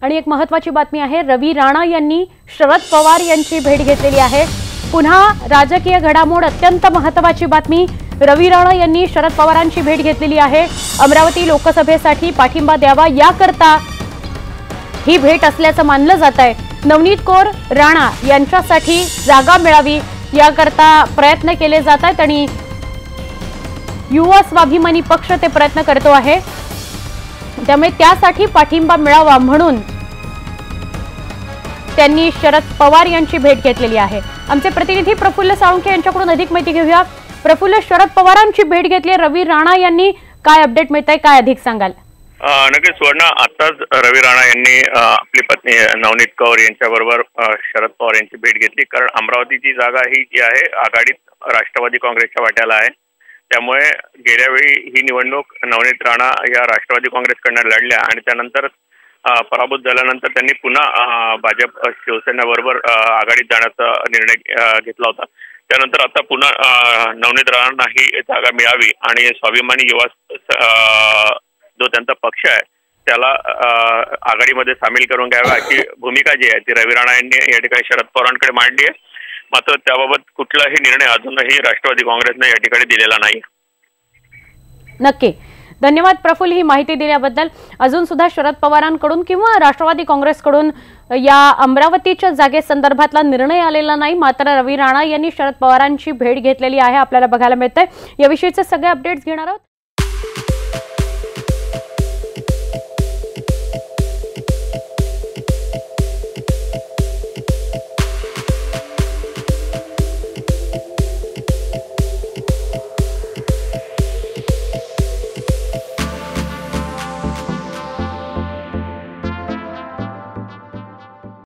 आणि एक महत्त्वाची बातमी आहे, रवी राणा यांनी शरद पवार यांची भेट घेतलेली आहे। पुन्हा राजकीय घडामोड, अत्यंत महत्त्वाची बातमी, रवी राणा यांनी शरद पवारांची भेट घेतलेली आहे। अमरावती लोकसभेसाठी पाठिंबा द्यावा याकरता ही भेट असल्याचं मानलं जात आहे। नवनीत कौर राणा यांच्यासाठी जागा मिळावी याकरता प्रयत्न केले जात आहेत आणि युवा स्वाभिमानी पक्ष ते प्रयत्न करतो आहे, त्यामुळे त्यासाठी पाठिंबा मिळावा म्हणून त्यांनी शरद पवार यांची भेट घेतलेली आहे। आमचे प्रतिनिधी प्रफुल्ल साळुंखे यांच्याकडून अधिक माहिती घेऊया। प्रफुल्ल, शरद पवारांची भेट घेतली, रवी राणा यांनी काय अपडेट मिळतंय, काय अधिक सांगाल? नक्कीच सुवर्णा, आताच रवी राणा यांनी आपली पत्नी नवनीत कौर यांच्याबरोबर शरद पवार यांची भेट घेतली, कारण अमरावतीची जागा ही जी आहे आघाडीत राष्ट्रवादी काँग्रेसच्या वाट्याला आहे। त्यामुळे गेल्या वेळी ही निवडणूक नवनीत राणा या राष्ट्रवादी काँग्रेसकडनं लढल्या आणि त्यानंतर पराभूत झाल्यानंतर त्यांनी पुन्हा भाजप शिवसेनेबरोबर आघाडीत जाण्याचा निर्णय घेतला होता। त्यानंतर आता पुन्हा नवनीत राणांना ही जागा मिळावी आणि स्वाभिमानी युवा जो त्यांचा पक्ष आहे त्याला आघाडीमध्ये सामील करून घ्यावा अशी भूमिका जी आहे ती रवी राणा यांनी या ठिकाणी शरद पवारांकडे मांडली आहे। मात्र त्याबाबत कुठलाही निर्णय अजूनही राष्ट्रवादी काँग्रेसने या ठिकाणी दिलेला नाही। नक्की, धन्यवाद प्रफुल्ल ही माहिती दिल्याबद्दल। अजून सुद्धा शरद पवारांकडून किंवा राष्ट्रवादी काँग्रेसकडून या अमरावतीच्या जागेसंदर्भातला निर्णय आलेला नाही, मात्र रवी राणा यांनी शरद पवारांची भेट घेतलेली आहे आपल्याला बघायला मिळतंय। याविषयीचे सगळे अपडेट्स घेणार आहोत।